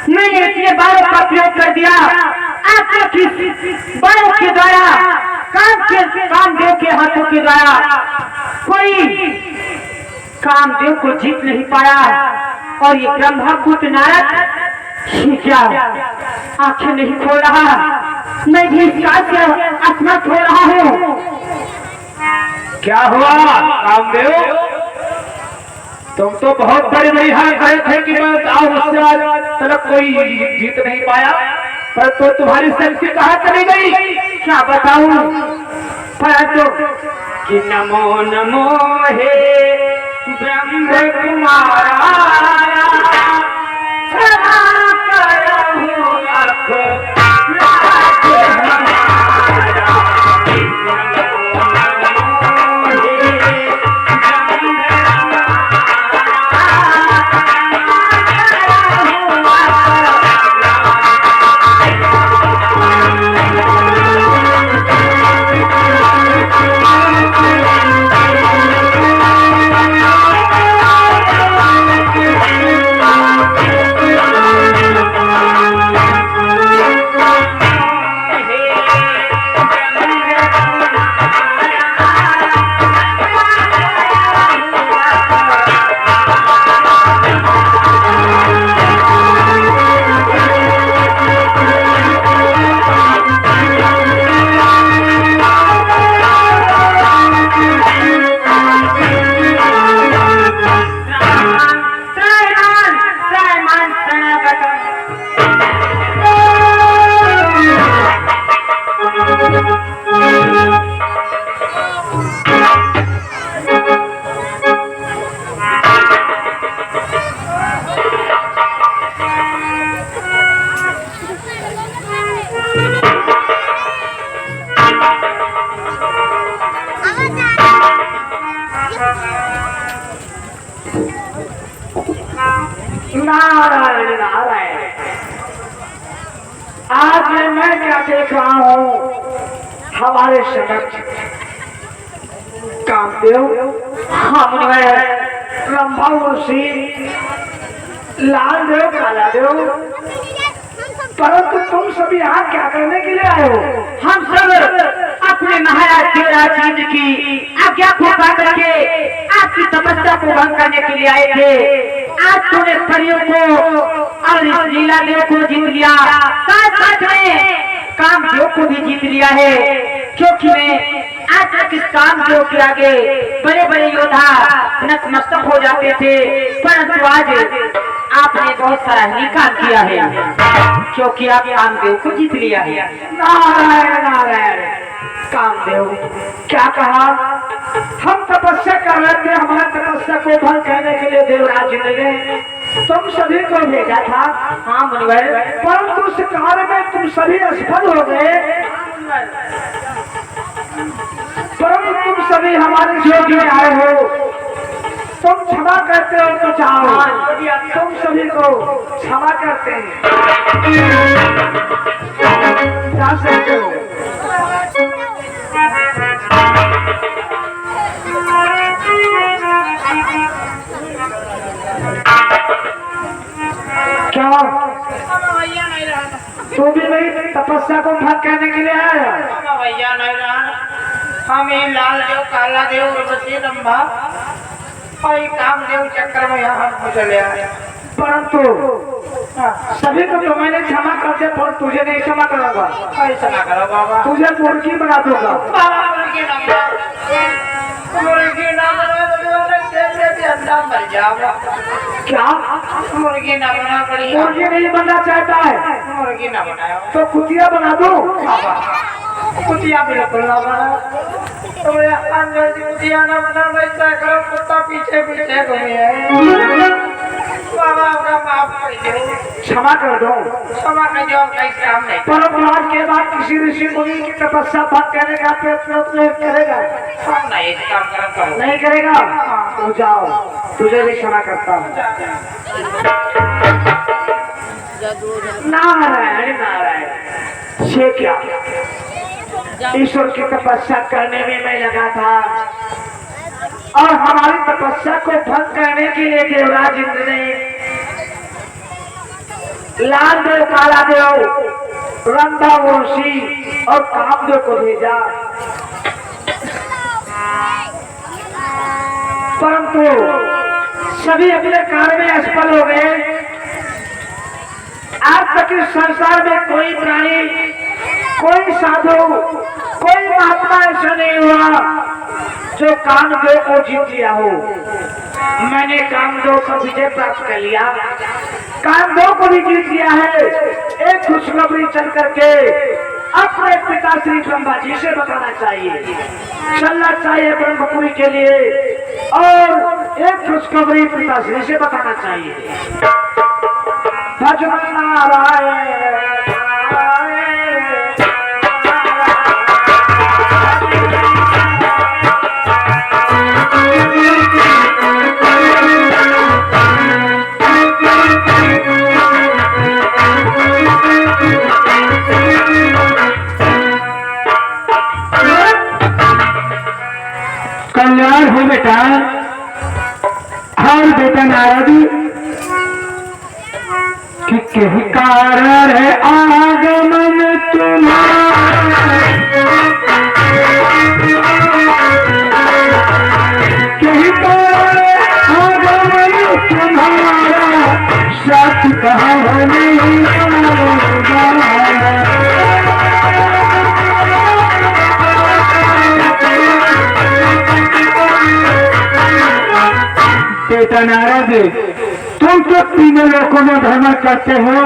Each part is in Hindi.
मैंने इतने बारों का प्रयोग कर दिया, आपके किस बारों के द्वारा कामदेव के हाथों के द्वारा कोई कामदेव को जीत नहीं पाया। और ये ब्रह्मपुत्र नारद क्या आंखें नहीं खोल रहा, मैं भी इस काज से असमर्थ हो रहा हूँ। क्या हुआ कामदेव? तुम तो बहुत बड़े बड़ी हाल कहे थे कि मैं उससे आज तक कोई जीत नहीं पाया, पर तो तुम्हारी शक्ति कहाँ चली गई? क्या बताऊं, परंतु कि नमो नमो हे ब्रह्म कुमारा नारायण नारायण। आज मैं क्या देख रहा हूँ हमारे समक्ष कामदेव, हमने रंभा ऋषि, लाल देव, काला देव, परंतु तुम सभी यहाँ क्या करने के लिए आए हो? हम सब अपने महाराज शिवराज की आज्ञा को पा करके आपकी तपस्या को भंग करने के लिए आए थे। आज तूने परियों को और इस लीला देव को जीत लिया, साथ साथ में कामदेव को भी जीत लिया है, क्योंकि मैं आज तक इस कामदेव के आगे बड़े बड़े योद्धा नतमस्तक हो जाते थे, परंतु आज आपने बहुत सराहनीय काम किया है, क्योंकि आप कामदेव को जीत लिया है। नारायण नारायण। कामदेव क्या कहा? हम तपस्या कर रहे थे, हमारे तपस्या को भंग करने के लिए देवराज ने तुम सभी को भेजा था। हाँ मुनिवर, परंतु उस कार्य में तुम सभी असफल हो गए, परंतु तुम सभी हमारे जोगी में आए हो। तुम क्षमा करते हो तो चाहो, तुम सभी को क्षमा करते हैं। जा सकते हो। क्या तू भी नहीं तपस्या को भंग करने के लिए आया? भैया नहीं रहा, हम ही लाल देव, काला देव, उर्वशी, रंभा और कामदेव चक्कर में यहाँ चले आए। परंतु सभी को तो मैंने क्षमा कर दिया, पर तुझे नहीं क्षमा करूंगा। ऐसा ना करो बाबा, तुझे मुर्गी बना दूंगा। बाबा मुर्गी ना बना, मुर्गी ना बना तो अंडा मर जाओगा। क्या मुर्गी ना बना पड़ी? मुर्गी नहीं बनना चाहता है मुर्गी ना बनाओ तो कुतिया बना दो। बाबा, कुतिया बिल्कुल ना बना, तुम्हें अंदर से कुतिया ना बना, वैसा करो कुत्ता पीछे पीछे घूमे। बाबा का माफ कर दो, क्षमा कर दो। क्षमा कर दो, कैसे काम नहीं। परंतु आज के बाद किसी ऋषि मुनि की तपस्या भंग करने का प्रयत्न करेगा? हम नहीं काम करता हूँ। नहीं करेगा तो जाओ, तुझे भी क्षमा करता हूँ। नारायण नारायण। से क्या ईश्वर की तपस्या करने में मैं लगा था, और हमारी तपस्या को भंग करने के लिए देवराज इंद्र ने लाल देव, काला देव, रंधा ऋषि और कामदेव को भेजा, परंतु सभी अपने कार्य में असफल हो गए। आज तक इस संसार में कोई प्राणी, कोई साधु, कोई महात्मा ऐसा नहीं हुआ जो कामदेव को जीत लिया हो। मैंने कामदेव को विजय प्राप्त कर लिया, कामदेव को भी जीत लिया है। एक खुशखबरी चल करके अपने पिता श्री ब्रह्मा जी से बताना चाहिए, चलना चाहिए ब्रह्मपुरी के लिए और एक खुशखबरी पिता श्री से बताना चाहिए। भजन नारायण कल्याण हो बेटा। और बेटा नारद कि कहीं कारण है आगमन तुम्हारा, कहीं कारण आगमन तुम्हारा, सत्य कहानी बेटा नारद, तुम तो तीनों लोकों में भ्रमण करते हो,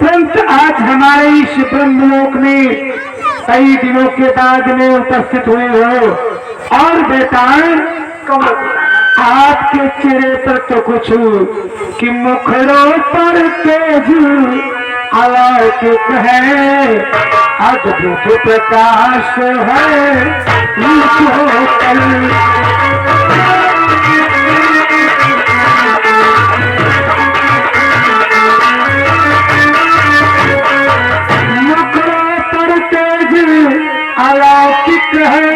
परंतु आज हमारे इस ब्रह्मलोक में कई दिनों के बाद में उपस्थित हुए हो। और बेटा आपके चेहरे पर तो कुछ कि मुखड़ों पर तेज अलौकिक है, अद्भुत प्रकाश है अलौकिक है,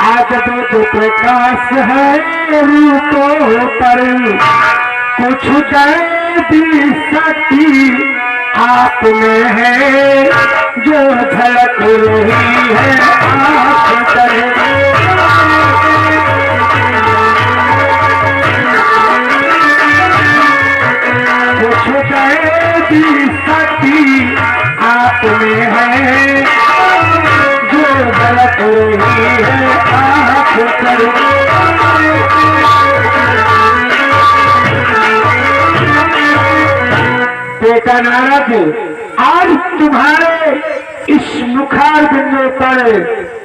अद्भुत प्रकाश है रूपों पर, कुछ दैवी शक्ति आप में है जो झलक रही है आँख पर। कुछ दैवी शक्ति आप में है जो झलक रही है आँख पर। बेटा नारद, आज तुम्हारे इस मुखार बिंदु पर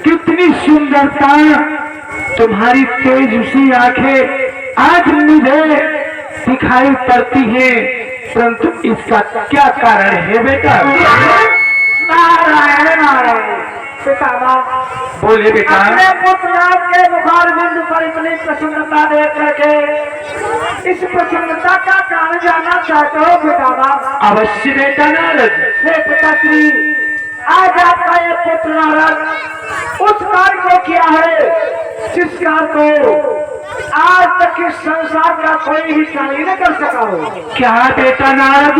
कितनी सुंदरता, तुम्हारी तेजस्वी आंखें आज मुझे दिखाई पड़ती है, परंतु इसका क्या कारण है बेटा? नारायण नारायण पितामह, बोले बेटा। अपने पुत्र के मुखार बिंदु पर इतनी प्रसन्नता देख करके इस प्रसन्नता का कारण जानना चाहते हो पितामह? अवश्य बेटा नारद। हे पिताश्री, आज आपका ये पुत्र नारद उस कार्य को किया है जिस कार्य को आज तक इस संसार का कोई भी प्राणी न कर सका हो। क्या बेटा नारद,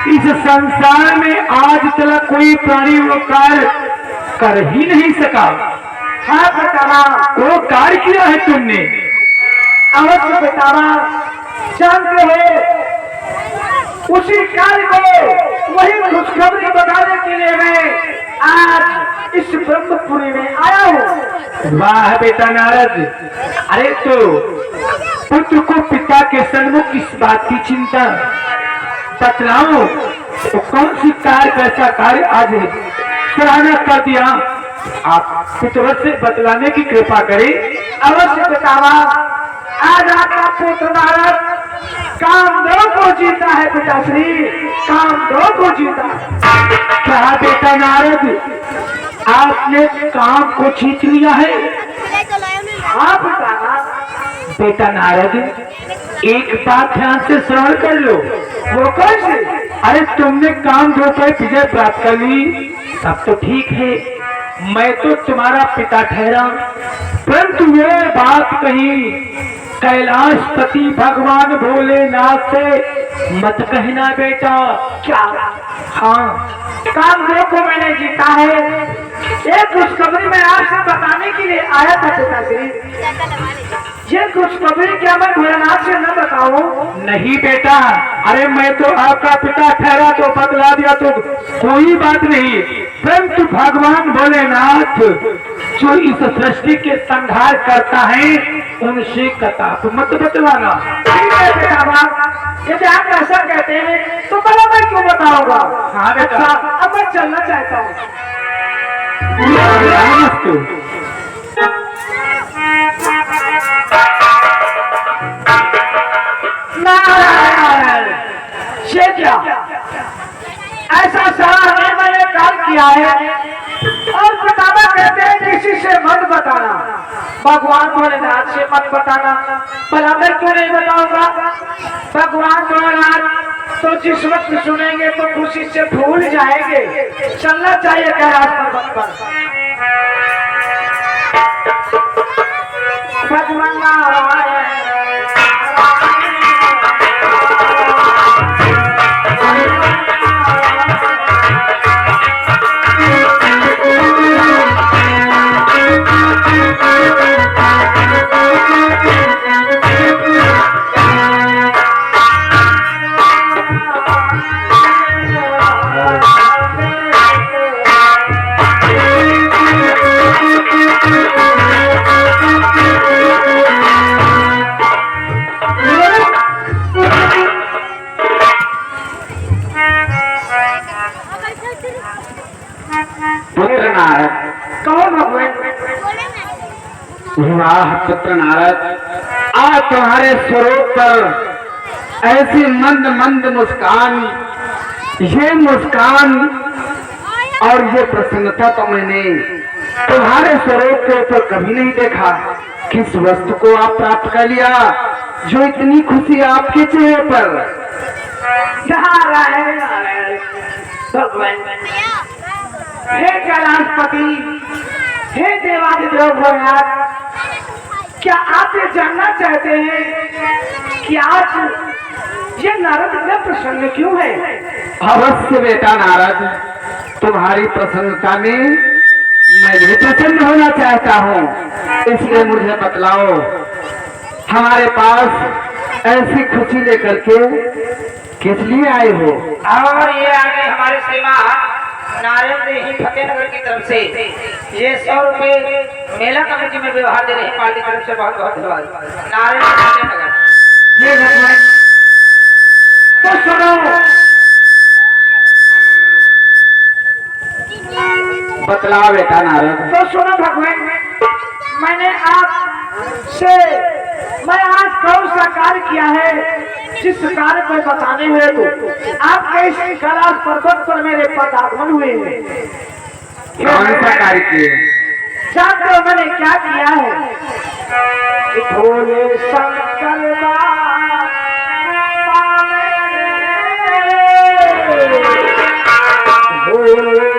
इस संसार में आज तक कोई प्राणी वो कार्य कर ही नहीं सका? हाँ पितामह, वो कार्य किया है तुमने? अवश्य पितामह, जानते हो उसी कार्य को, वही खुशखबरी बताने के लिए मैं आज इस ब्रह्मपुरी में आया हूँ। वाह बेटा नारद, अरे तो पुत्र को पिता के सन्मुख इस बात की चिंता बतलाओ, तो कौन सी कार्य कैसा कार्य आज सराहना कर दिया? आप पुत्र से बतलाने की कृपा करें। अवश्य पितामह, आज आपका पुत्र नारद कामदेव को जीता है पिताश्री, कामदेव को जीता। क्या बेटा नारद, आपने काम को जीत लिया है? हाँ पितामह। बेटा नारद, एक बात ध्यान से श्रवण कर लो। वो कैसे? अरे तुमने कामदेव पर विजय प्राप्त कर ली, तब तो ठीक है, मैं तो तुम्हारा पिता ठहरा, परंतु ये बात कही कैलाशपति भगवान भोलेनाथ से मत कहना बेटा। क्या? हाँ, कामदेव को मैंने जीता है, ये खुशखबरी मैं आपसे बताने के लिए आया था पिताश्री। ये खुशखबरी क्या मैं भोलेनाथ से न बताऊं? नहीं बेटा, अरे मैं तो आपका पिता ठहरा तो बतला दिया तो कोई बात नहीं, परंतु भगवान भोलेनाथ जो इस सृष्टि के संहार करता है उनसे कथा तो मत बतलाना। ठीक है बेटा बाप, यदि आप ऐसा कहते हैं तो भला मैं क्यों बताऊंगा। हाँ बेटा। अच्छा, अब मैं चलना चाहता हूँ। नारायण, ये क्या ऐसा सारा मैंने काल किया है और पितामह कहते हैं किसी से मत बताना, भगवान भोलेनाथ से मत बताना। भला मैं क्यों नहीं बताऊंगा? भगवान भोलेनाथ तो जिस वक्त सुनेंगे तो खुशी से भूल जाएंगे। चलना चाहिए कैलाश पर्वत पर। भगवान नारायण पुत्र नारद। कौन भगवान? वाह पुत्र नारद, आज तुम्हारे स्वरूप पर ऐसी मंद मंद मुस्कान, ये मुस्कान और ये प्रसन्नता तो मैंने तुम्हारे स्वरूप के ऊपर कभी नहीं देखा। किस वस्तु को आप प्राप्त कर लिया जो इतनी खुशी आपके चेहरे पर? नारायण नारायण भगवान, हे कैलाशपति, हे देवादिदेव भोलेनाथ, क्या आप ये जानना चाहते हैं कि आज ये नारद इतने प्रसन्न क्यों है? अवश्य बेटा नारद, तुम्हारी प्रसन्नता में मैं भी प्रसन्न होना चाहता हूँ, इसलिए मुझे बतलाओ, हमारे पास ऐसी खुशी लेकर के किस लिए आए हो? और ये आ गए हमारे श्रीमान नारायण देही फतेहनगर की तरफ से ये 100 रुपए मेला कमेटी में व्यवहार दे रहे हैं पार्टी की तरफ से। बहुत बहुत धन्यवाद नारायण फतेहनगर। हे भगवान, तो सुनो, बतलाओ बेटा नारद। तो सुनो भगवान, मैं आज कौन सा कार्य किया है जिस कार्य को बताने हुए तो आप कैसे कैलाश पर्वत पर मेरे पदागमन हुए हैं? कौन सा कार्य किए? जानते हो मैंने क्या किया है? कि भोले शंकर भोले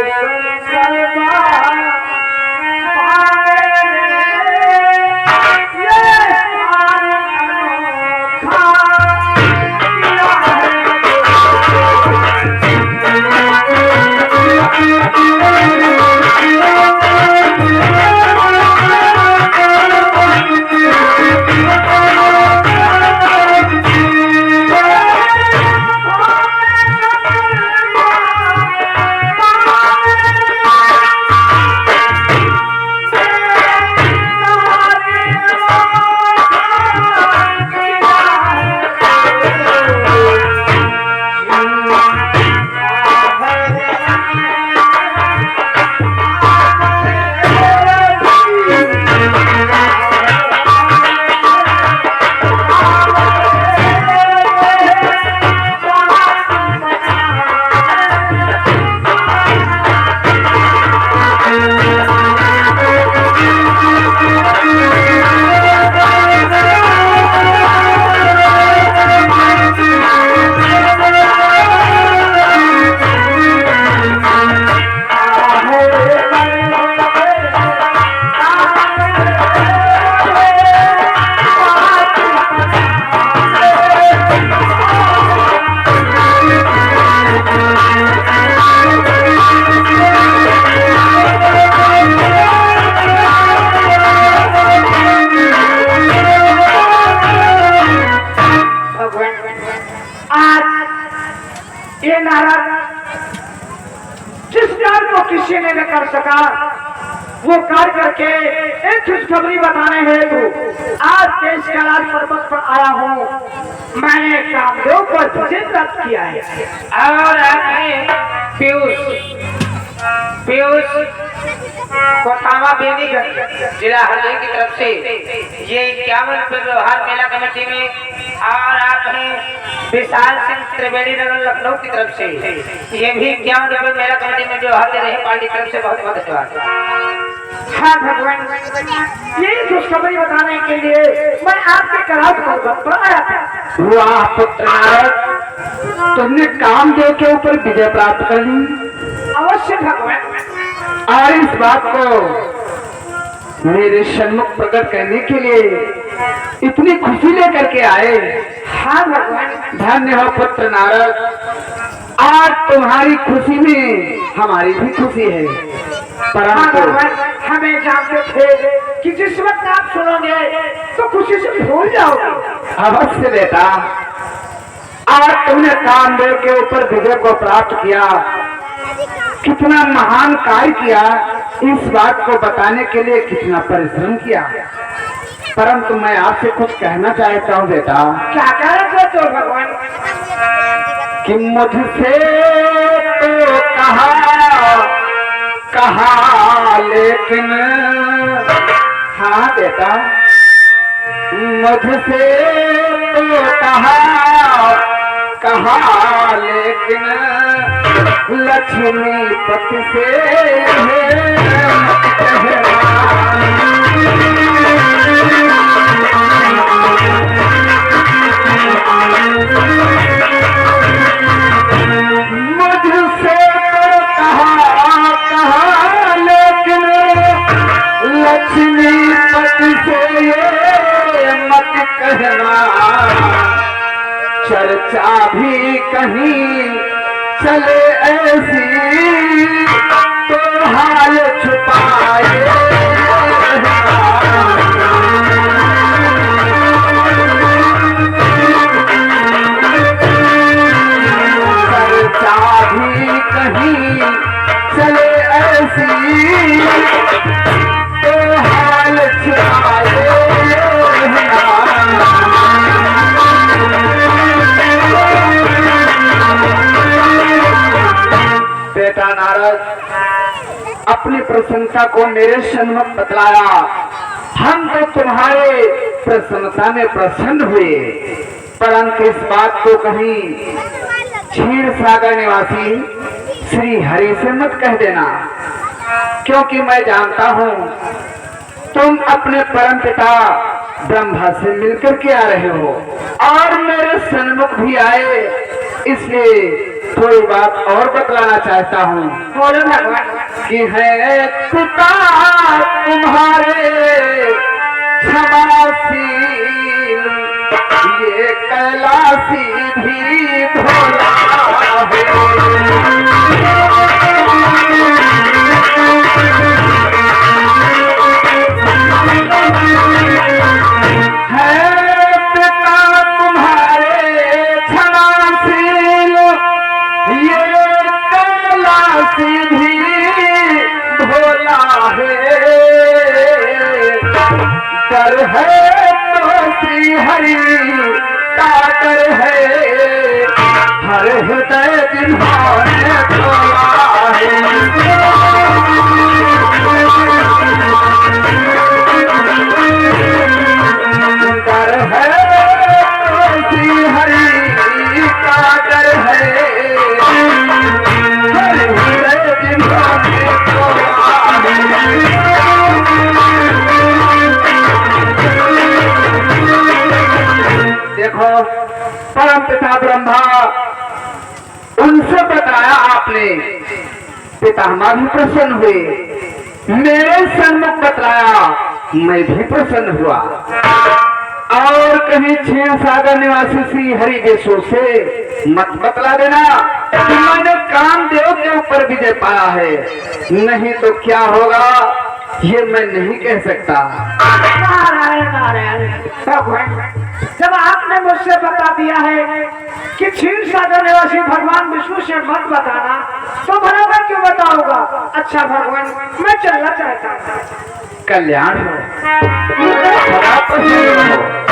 ये नारद जिस कार्य को किसी ने न कर सका वो कार्य करके एक खुशखबरी बताने हेतु आज देश कैलाश पर्वत पर आया हूँ। मैंने कामदेव पर विजय प्राप्त किया है और आपने पीयूष कोटावा बेनी जिला हरदोई की तरफ से ये 51 व्यवहार मेला कमेटी में और आपने विशाल सिंह त्रिवेणी नगर लखनऊ की तरफ से ये भी 51 मेला कमेटी में व्यवहार दे रहे हैं पार्टी की तरफ से बहुत बहुत धन्यवाद। हाँ भगवान, यही खुशखबरी बताने के लिए मैं आपके कैलाश पर्वत पर आया था। वाह पुत्र नारद, तुमने कामदेव के ऊपर विजय प्राप्त कर ली। अवश्य भगवान। और इस बात को मेरे सन्मुख प्रकट करने के लिए इतनी खुशी लेकर के आए। हाँ भगवान। धन्य हो पुत्र नारद, आज तुम्हारी खुशी में हमारी भी खुशी है। हाँ परंतु भगवान, हमें जानते थे कि जिस वक्त आप सुनोगे तो खुशी से भूल जाओगे। अवश्य बेटा, आज तुमने कामदेव के ऊपर विजय को प्राप्त किया, कितना महान कार्य किया, इस बात को बताने के लिए कितना परिश्रम किया। परंतु मैं आपसे कुछ कहना चाहता हूँ बेटा। क्या कहना चाहते हो भगवान? कि मुझसे तो कहा लेकिन, हाँ बेटा, मुझसे तो कहा लेकिन लक्ष्मीपति से मुझसे कहा लेकिन लक्ष्मीपति से ये मत कहना, चर्चा भी कहीं चले ऐसी तो हाल छुपाए। चर्चा भी कहीं चले ऐसी तो हाल छुपाए। बेटा नारद, अपनी प्रसन्नता को मेरे सन्मुख बतलाया। हम तो तुम्हारे प्रसन्नता में प्रसन्न हुए, परंतु इस बात को कहीं क्षीर सागर निवासी श्री हरि से मत कह देना, क्योंकि मैं जानता हूँ तुम अपने परम पिता ब्रह्मा से मिलकर के आ रहे हो और मेरे सन्मुख भी आए, इसलिए थोड़ी बात और बतलाना चाहता हूँ। बोलो भगवान। कि है पिता तुम्हारे क्षमाशील, ये कैलाशी भी भोला है पिता तुम्हारे क्षमाशील, ये कैलाशी भी भोला है। डर है तो श्री हरि का डर है, हर हृदय जिन्होंने खोला है। डर है तो श्री हरि का डर है, हर हृदय जिन्होंने खोला है। देखो, परम पिता ब्रह्मा, उनसे बताया आपने, पितामह भी प्रसन्न हुए, मेरे सन्मुख बताया, मैं भी प्रसन्न हुआ। और कहीं क्षीर सागर निवासी श्री हरि विष्णु से मत बतला देना कि मैंने कामदेव के ऊपर विजय पाया है, नहीं तो क्या होगा, ये मैं नहीं कह सकता। नारायण नारायण भगवान, जब आपने मुझसे बता दिया है कि क्षीर सागर निवासी भगवान विष्णु से मत बताना, तो भला मैं क्यों बताऊंगा। अच्छा भगवान, मैं चलना चाहता हूँ। कल्याण हो, सदा प्रसन्न हो।